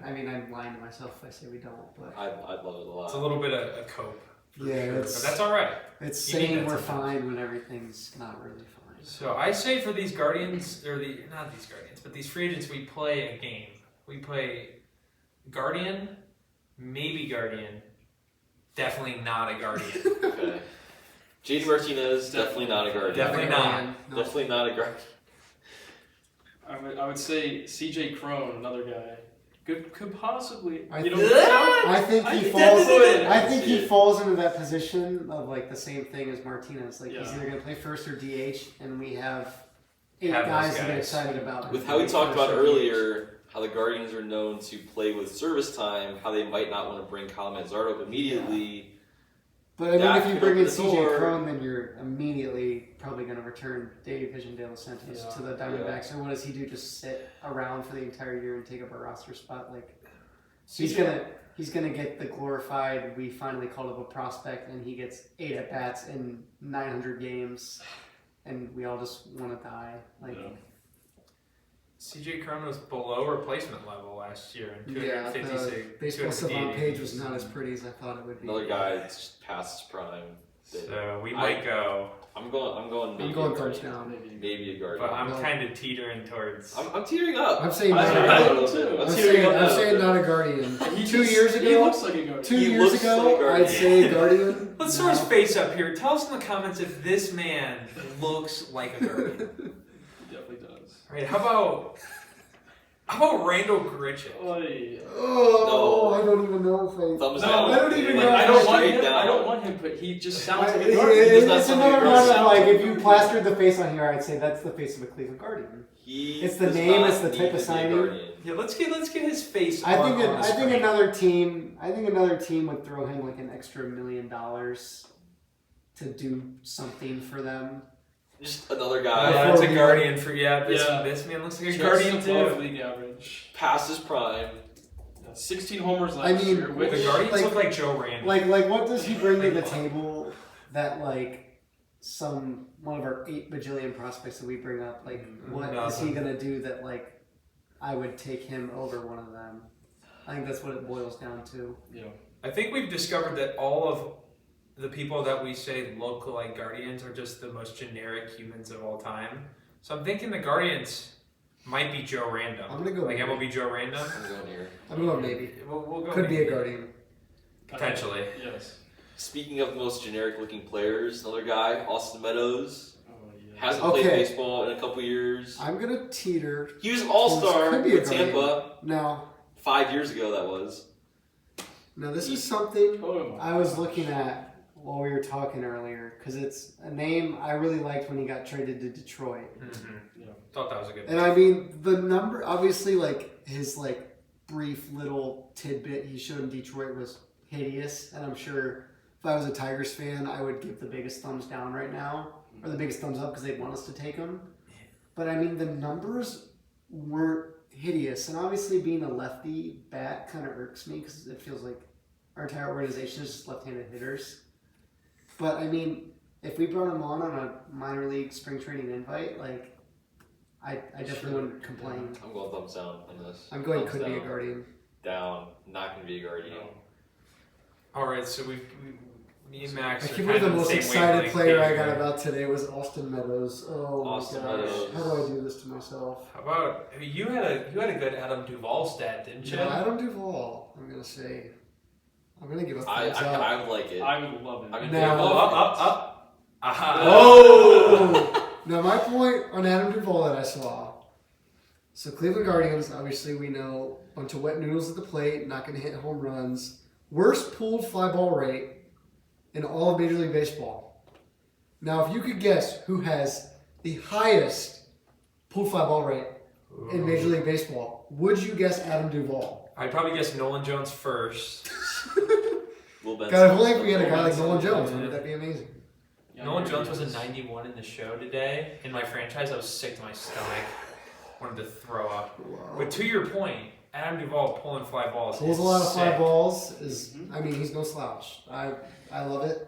I mean, I'm lying to myself if I say we don't, but I'd love it a lot. it's a little bit of a cope. yeah, But that's all right. it's You need saying that we're sometimes. fine when everything's not really fine. So I say for these Guardians, or not these Guardians, but these free agents, we play a game. We play Guardian, maybe Guardian, definitely not a Guardian. Okay. JD Martinez, definitely not a Guardian. Definitely not. No. Definitely not a Guardian. I would say CJ Crone, another guy, could possibly. I You know, think- I think he falls. would. I think he falls into that position of like the same thing as Martinez. Like he's Yeah. either going to play first or DH, and we have 8 Have those guys to get guys. excited about. With how we First talked about or earlier, how the Guardians are known to play with service time, how they might not want to bring Kyle Manzardo up immediately. But I mean, That if you could bring in open the CJ door. Crone, then you're immediately probably going to return Division de los Santos Yeah. to the Diamondbacks. Or what does he do? Just sit around for the entire year and take up a roster spot? Like he's gonna get the glorified. We finally called up a prospect, and he gets 8 at bats in 900 games, and we all just want to die. Like Yeah. CJ Cron was below replacement level last year in yeah, 256. the baseball savant page was not as pretty as I thought it would be. Another guy that's past his prime. So we might go, I'm going maybe I'm going a thumbs Guardian. down. Maybe a Guardian. but I'm No. kind of teetering towards. I'm tearing up. I'm saying I not a don't Guardian. know, too. I'm I'm tearing saying, up I'm now. saying not a Guardian. He 2 just- years he ago, looks like a Guardian. 2 He years looks like a ago, Guardian. I'd say Guardian. Let's No. throw his face up here. Tell us in the comments if this man looks like a Guardian. He definitely does. Right, how about Randall Gritchick? Oh, I don't even know if Thumbs No, down. I don't even know. I don't want Straight him. down. I don't want him, but he just sounds like a It's Guardian. He does not sound like a another Guardian. one of like, if you Sounds like a plastered the face on here, I'd say that's the face of a Cleveland Guardian. He It's the does name, not it's the need type to of be a signing. Guardian. Yeah, let's get his face. I on think the I think screen. another team would throw him like an extra $1 million to do something for them. Just another guy. Yeah, it's a Before Guardian for this Yeah. this man looks like a Just Guardian above too. league average. Past his prime. 16 homers I last mean, year. Which, The Guardians Like- look like Joe Randall. Like what does he bring to the table that like one of our 8 bajillion prospects that we bring up, like what is he Nothing. gonna do that like I would take him over one of them? I think that's what it boils down to. yeah. I think we've discovered that all of the people that we say look like Guardians are just the most generic humans of all time. So I'm thinking the Guardians might be Joe Random. I'm gonna go like maybe. MLB Joe Random. I'm going here. I'm going maybe. We'll go. Could be maybe. a Guardian. Potentially. Yes. Speaking of the most generic looking players, another guy, Austin Meadows, Oh, yeah. hasn't played Okay. baseball in a couple years. I'm gonna teeter. He was an all-star Could be a with Tampa Now 5 years ago, that was. this is something Oh, my I was looking at while we were talking earlier because it's a name I really liked when he got traded to Detroit. Mm-hmm. Yeah. Thought that was a good. And I mean, the number, obviously, like his like brief little tidbit he showed in Detroit was hideous. And I'm sure if I was a Tigers fan, I would give the biggest thumbs down right now, or the biggest thumbs up because they'd want us to take him. But I mean, the numbers weren't hideous. And obviously, being a lefty bat kind of irks me because it feels like our entire organization is just left-handed hitters. But I mean, if we brought him on a minor league spring training invite, like I definitely wouldn't complain. I'm going thumbs down on this. I'm going Thumbs could be a down. Guardian. Down. Not going to be a Guardian. No. All right, so me and Max. I are can't kind believe of the most same excited wavelength player I here. got about today was Austin Meadows. Oh Austin my gosh, Meadows. how do I do this to myself? How about you had a good Adam Duvall stat, didn't you? No, Adam Duvall. I'm gonna say. I'm gonna give a I thumbs up. would like it. I would love it. I mean, Now- Up. Aha. Oh! Now my point on Adam Duvall that I saw. So Cleveland Guardians, obviously we know, bunch of wet noodles at the plate, not going to hit home runs. Worst pulled fly ball rate in all of Major League Baseball. Now, if you could guess who has the highest pulled fly ball rate in Major League Baseball, would you guess Adam Duvall? I'd probably guess Nolan Jones first. Will Benson. God, if only we had a guy like Nolan Jones, wouldn't that be amazing? Yeah, Nolan I'm Jones was a curious. 91 in the show today. In my franchise, I was sick to my stomach. Wanted to throw up. But to your point, Adam Duvall pulling fly balls. Pulls is a lot of fly sick. balls. I mean, he's no slouch. I love it.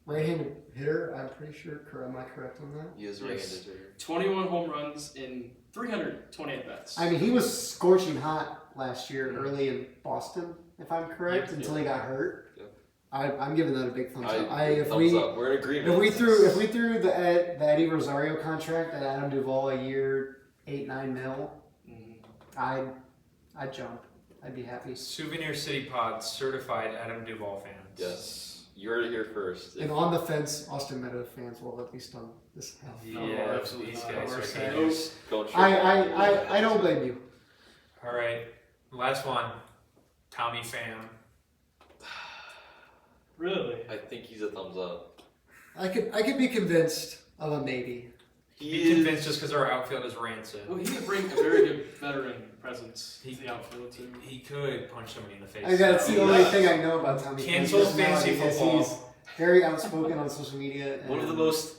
Right-handed hitter, I'm pretty sure. Am I correct on that? He is Yes. right-handed hitter. 21 home runs in 328 bats. I mean, he was scorching hot last year early in Boston, if I'm correct, Yep, until he got hurt. Yep. I'm giving that a big thumbs up. Thumbs up. We're in agreement. If we threw the Eddie Rosario contract at Adam Duvall a year, 8-9 mil, Mhm. I'd jump. I'd be happy. Souvenir City Pod certified Adam Duvall fans. Yes. You heard it here first. And on the fence, Austin Meadows fans will at least on this half. Yeah, No, absolutely these not. guys We're are saying haters. Going straight I don't blame you. All right, last one. Tommy Pham. Really? I think he's a thumbs up. I could be convinced of a maybe. He Be is. convinced just because our outfield is rancid. Well, he could bring a very good veteran presence to the outfield too. He could punch somebody in the face. That's the though. only thing I know about Tommy. Cancel Pham fantasy personality is football. He's very outspoken on social media. One of the and- most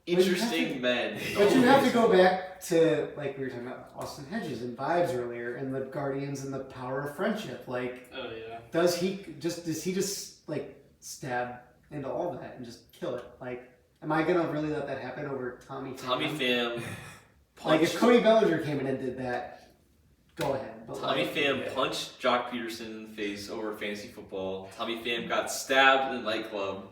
you have interesting to- men. in But all you of have to baseball. go back to, like we were talking about Austin Hedges and vibes earlier, and the Guardians and the power of friendship. Like, Oh yeah. does he just like stab into all that and just kill it? Like, am I gonna really let that happen over Tommy Pham? Tommy Pham Like, if punched. Cody Bellinger came in and did that, go ahead. But Tommy like, Pham yeah. punched Jock Peterson in the face over fantasy football. Tommy Pham got stabbed in a nightclub.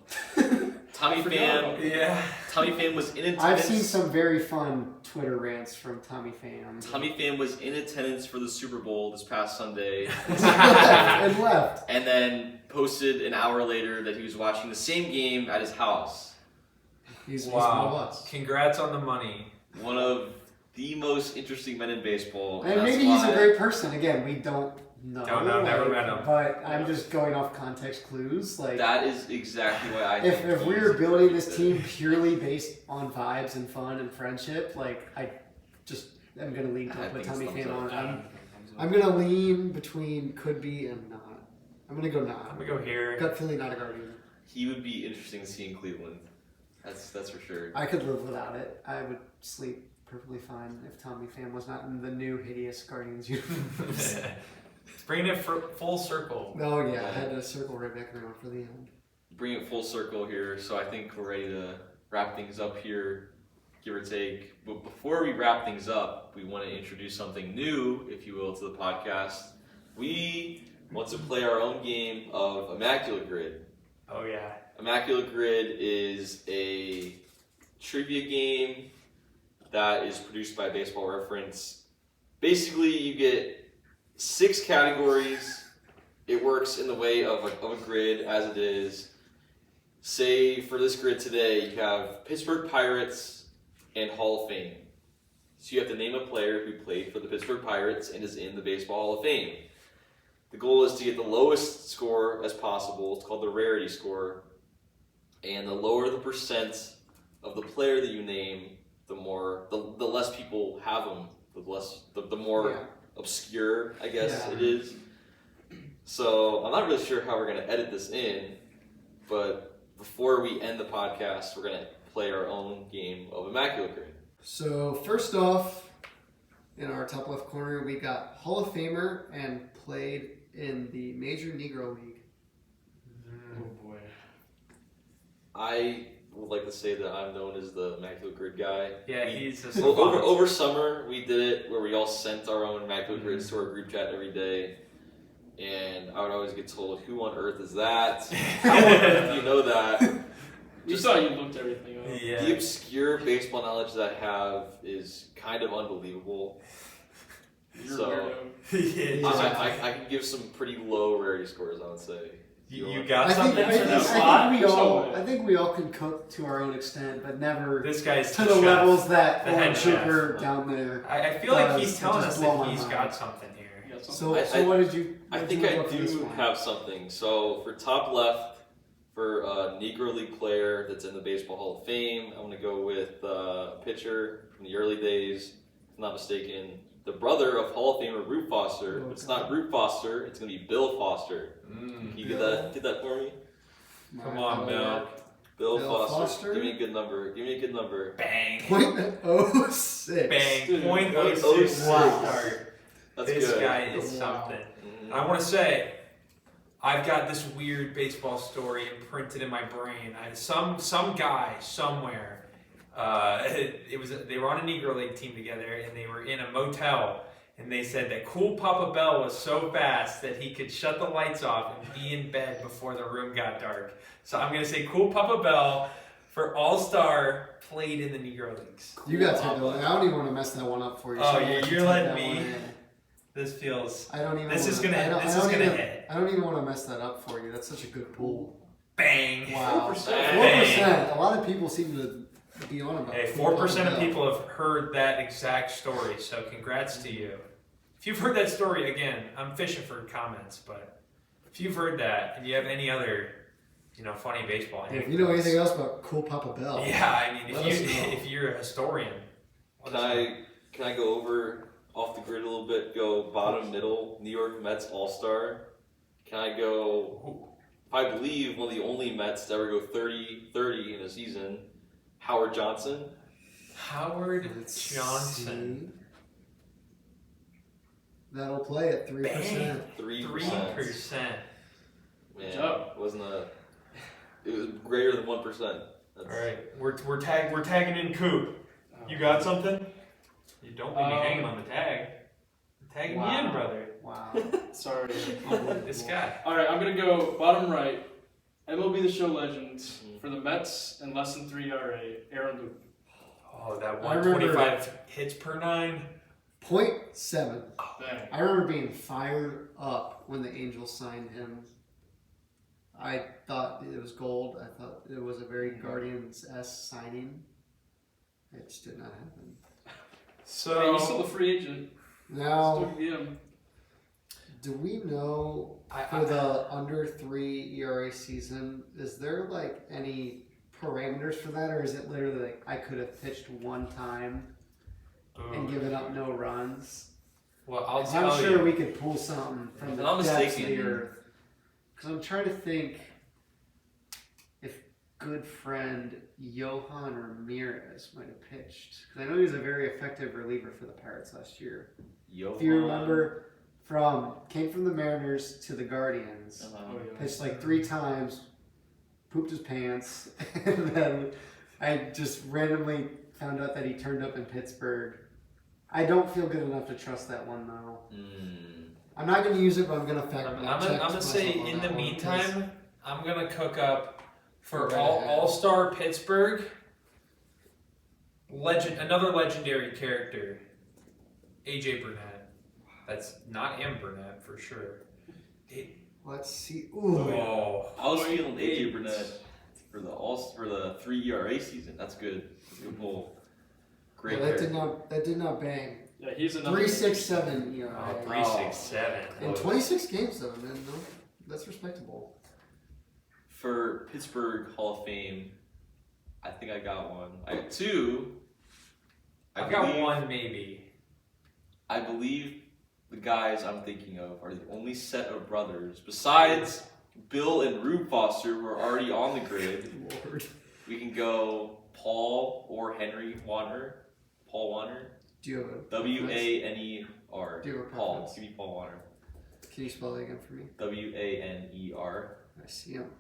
Tommy Pham. Yeah. Tommy Pham was in attendance. I've seen some very fun Twitter rants from Tommy Pham. Tommy Pham was in attendance for the Super Bowl this past Sunday, and left. and then posted an hour later that he was watching the same game at his house. He's one of Wow. us. Congrats on the money. one of the most interesting men in baseball. And maybe he's a great person. Again, we don't know. Never met him. But I'm just going off context clues. Like that is exactly why I think if we were building this team purely based on vibes and fun and friendship, like I just am gonna lean to put Tommy Pham on. I'm gonna lean between could be and not. I'm gonna go not. I'm gonna go here. Gut feeling, not a Guardian. He would be interesting to see in Cleveland. That's for sure. I could live without it. I would sleep perfectly fine if Tommy Pham was not in the new hideous Guardians uniforms. Bringing it full circle. Oh yeah, I had to circle right back around for the end. Bring it full circle here, so I think we're ready to wrap things up here, give or take. But before we wrap things up, we want to introduce something new, if you will, to the podcast. We want to play our own game of Immaculate Grid. Oh yeah. Immaculate Grid is a trivia game that is produced by Baseball Reference. Basically, you get 6 categories. It works in the way of a grid as it is. Say for this grid today, you have Pittsburgh Pirates and Hall of Fame. So you have to name a player who played for the Pittsburgh Pirates and is in the Baseball Hall of Fame. The goal is to get the lowest score as possible. It's called the rarity score. And the lower the percent of the player that you name, the less people have them. The more obscure, I guess it is. So I'm not really sure how we're going to edit this in, but before we end the podcast, we're going to play our own game of Immaculate Grid. So first off, in our top left corner, we got Hall of Famer and played in the Major Negro League. Oh boy. I would like to say that I'm known as the Immaculate Grid guy. Yeah, he's a over summer, we did it where we all sent our own Immaculate Grids to our group chat every day. And I would always get told, who on earth is that? How on earth do you know that? Just thought you looked everything up. Yeah. The obscure baseball knowledge that I have is kind of unbelievable. You're So, a weirdo. I can give some pretty low rarity scores, I would say. You got I think, something I, for think, this I, slot? think we all, No way. I think we all can cook to our own extent, but never This guy's to the chef. levels that The head Owen chef. Trooper down there. I feel like he's does. telling It us just blow that my he's mind. got something here. You got So, something? so what did you? I what think did you I look for this do one? have something. So for top left, for a Negro League player that's in the Baseball Hall of Fame, I'm going to go with a pitcher from the early days, if I'm not mistaken. The brother of Hall of Famer Root Foster. Oh, It's not Root Foster, it's going to be Bill Foster. Can you get that for me? Come on, Bill. Bill Bill Foster. Foster? Give me a good number. Bang. .06. Bang. Dude, .06 wow. start. That's This good. guy is Wow. something. Mhm. I want to say, I've got this weird baseball story imprinted in my brain. Some guy somewhere. They were on a Negro League team together, and they were in a motel. And they said that Cool Papa Bell was so fast that he could shut the lights off and be in bed before the room got dark. So I'm gonna say Cool Papa Bell for All-Star played in the Negro Leagues. You got to take that one. I don't even want to mess that one up for you. Oh, so you're I'll let you letting take that me- one in. This feels I don't even. This is wanna- gonna- I don't- this I is don't gonna even- hit. I don't even want to mess that up for you. That's such a good pool. bang. Wow. 4%. 4%. A lot of people seem to be on about. Hey, 4% of people have heard that exact story, so congrats to you. If you've heard that story, again, I'm fishing for comments, but if you've heard that and you have any other, funny baseball If you know anecdotes- anything else about Cool Papa Bell? Yeah, I mean, Let us know. if you're a historian, let us know. Can I go over off the grid a little bit? Go bottom middle, New York Mets All-Star. Can I go? I believe one of the only Mets to ever go 30 in a season. Howard Johnson. Howard Let's Johnson. see. That'll play at 3%. 3%. 3%. Man, Good job. It was greater than 1%. All right, we're tagging in Coop. You got something? You don't leave me hanging on the tag. Tagging me in, brother. Wow. Sorry. This guy. All right, I'm gonna go bottom right. MLB The Show legend for the Mets and less than 3 ERA, Aaron Boone. Oh, that I remember- 125 hits per 9. 0.7. Bang. I remember being fired up when the Angels signed him. I thought it was gold. I thought it was a very Guardians-esque signing. It just did not happen. So Hey, he's still a free agent. Now, Still get him. do we know for the under 3 ERA season, is there like any parameters for that, or is it literally like I could have pitched one time and given up no runs? Well, I'll 'Cause tell I'm sure you. we could pull something from If the I'm not depths of mistaken- the earth. Because I'm trying to think if good friend Johan Ramirez might have pitched. Because I know he was a very effective reliever for the Pirates last year. If you remember, came from the Mariners to the Guardians, Oh, yeah. pitched like 3 times, pooped his pants, and then I just randomly found out that he turned up in Pittsburgh. I don't feel good enough to trust that one though. I'm not going to use it, but I'm going to fact I'm check gonna say myself on in that the one, meantime, I'm gonna cook up for Go right ahead. All-Star Pittsburgh. Another legendary character, AJ Burnett. That's not M Burnett for sure. let's see. Ooh. Oh, I was feeling 0.8. AJ Burnett for the 3 ERA season. That's good. That's a good pull. Great. Yeah, character. that did not bang. Yeah, he's another. 3.67 ERA. 3.67. In 26 games though, man. No, that's respectable. For Pittsburgh Hall of Fame, I think I got one. I got 2. I've got one maybe. I believe the guys I'm thinking of are the only set of brothers, besides Bill and Rube Foster, who are already on the grid. Lord. We can go Paul or Henry Warner. Paul Warner. Do you have a W-A-N-E-R. Do you have a Paul. preference? Give me Paul Warner. Can you spell that again for me? W-A-N-E-R. I see him.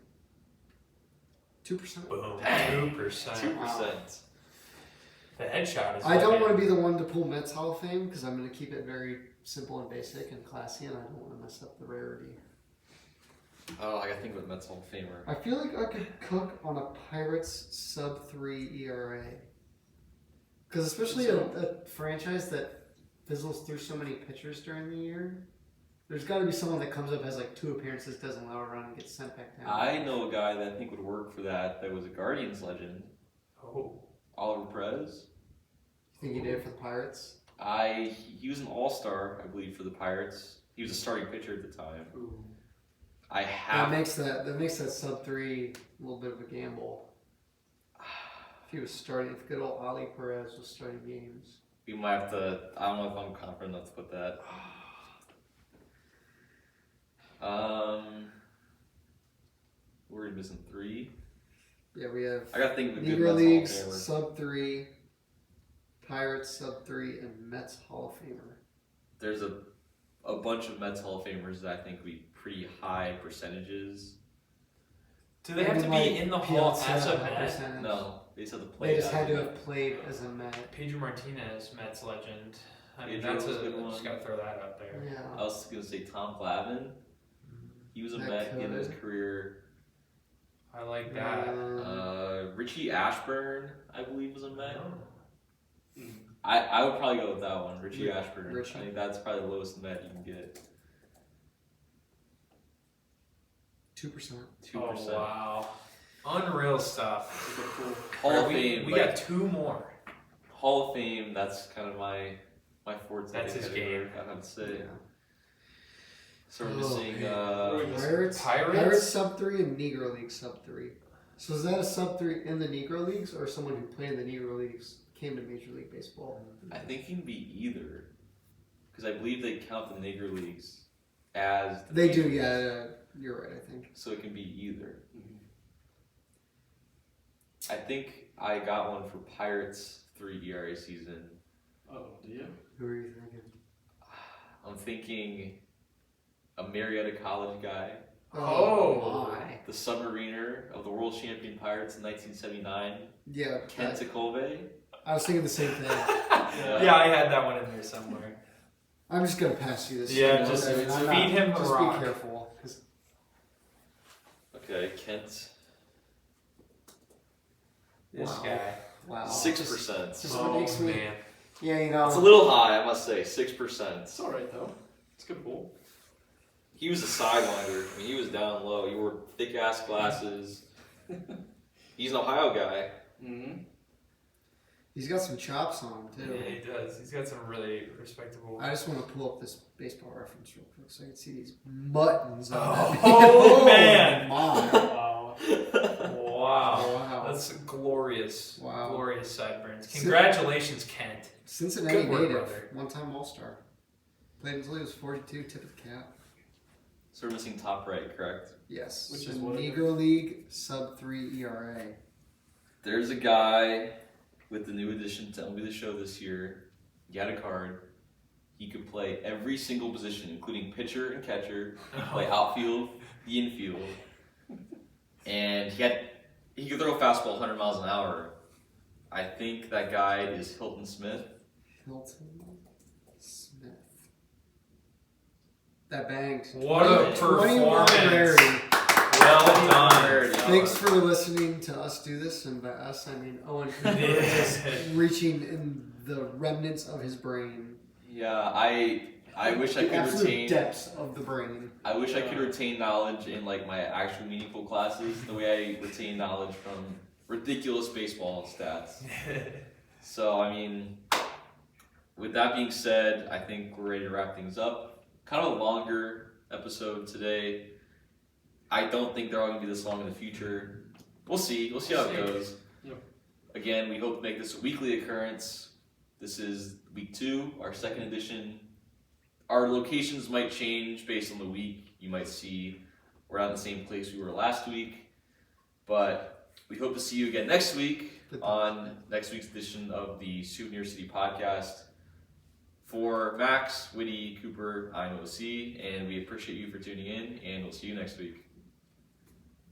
2%. Boom. Dang. 2%. 2%. The headshot is. I don't looking- want to be the one to pull Mets Hall of Fame because I'm going to keep it very simple and basic and classy, and I don't want to mess up the rarity. Oh, I gotta think of a Mets Hall of Famer. I feel like I could cook on a Pirates sub-3 ERA. Because especially a franchise that fizzles through so many pitchers during the year, there's got to be someone that comes up, has like 2 appearances, doesn't allow a run, and gets sent back down. I know a guy that I think would work for that was a Guardians legend. Oh. Oliver Perez. You think he did it for the Pirates? He was an all-star, I believe, for the Pirates. He was a starting pitcher at the time. Ooh. I That have. makes that sub-3 a little bit of a gamble. If he was starting, if good old Ali Perez was starting games. We might have to. I don't know if I'm confident enough to put that. We're missing 3. Yeah, we have I gotta think of a good Negro Mets Leagues Hall of Famer. sub-3, Pirates sub-3, and Mets Hall of Famer. There's a bunch of Mets Hall of Famers that I think would be pretty high percentages. Do they have to be in the hall Piazza, as a high Met? percentage. No, they just have to play. They just as had a to Met. have played as a Met. Pedro Martinez, Mets legend. I mean, Pedro that's was a a good one. just gotta throw that out there. I Yeah. was gonna say Tom Glavine. He was a That Met in his could. career. I like that. Richie Ashburn, I believe, was a Met. Oh. I would probably go with that one, Richie Ashburn. Richie. I think that's probably the lowest Met you can get. 2%. 2%. Oh, wow. Unreal stuff. Hall of we, Fame. We like, got 2 more. Hall of Fame. That's kind of my forte. That's his game. I have to say. Yeah. So we're Oh, missing. man. Pirates Pirates? sub-3 and Negro League sub-3. So is that a sub-3 in the Negro Leagues or someone who played in the Negro Leagues came to Major League Baseball? I think he can be either, because I believe they count the Negro Leagues as. The They do, Major yeah. Leagues. You're right, I think. So it can be either. I think I got one for Pirates 3 ERA season. Oh, do you? Who are you thinking? I'm thinking a Marietta College guy, Oh. my. the submariner of the world champion Pirates in 1979, Yeah, Kent Tecove. I was thinking the same thing. Yeah, I had that one in there somewhere. I'm just gonna pass you this. Yeah, one. just I mean, I'm feed not- him the just rock. be careful. 'Cause Okay, Kent. This Wow. guy. Wow. 6%. Just Oh, makes me. man. Yeah, you know. It's a little high, I must say. 6%. It's alright though. It's a good pull. He was a sidewinder. I mean, he was down low. He wore thick ass glasses. He's an Ohio guy. Mm-hmm. He's got some chops on him, too. Yeah, he does. He's got some really respectable. I just want to pull up this baseball reference real quick so I can see these muttons on that. Oh, man. My. Wow. Wow. That's glorious. Wow. Glorious sideburns. Congratulations, Kent. Cincinnati Good work, native, brother. one-time All-Star. Played until he was 42, tip of the cap. So we're missing top right, correct? Yes. Which so is what? Negro League, sub-3 ERA. There's a guy with the new addition to MLB The Show this year. He had a card. He could play every single position, including pitcher and catcher. He could play outfield, the infield. And he could throw a fastball 100 miles an hour. I think that guy is Hilton Smith. Hilton Smith. That banged. What a 21 performance. rarity. Well done. Thanks for listening to us do this, and by us I mean Owen Cooper is reaching in the remnants of his brain. Yeah, I wish I The could absolute retain. depths of the brain. I wish I could retain knowledge in like my actual meaningful classes, the way I retain knowledge from ridiculous baseball stats. So I mean, with that being said, I think we're ready to wrap things up. Kind of a longer episode today. I don't think they're all going to be this long in the future. We'll see. We'll see how it goes. Yep. Again, we hope to make this a weekly occurrence. This is week 2, our second edition. Our locations might change based on the week. You might see we're not in the same place we were last week. But we hope to see you again next week on next week's edition of the Souvenir City Podcast. For Max, Whitty, Cooper, I'm OC, and we appreciate you for tuning in, and we'll see you next week.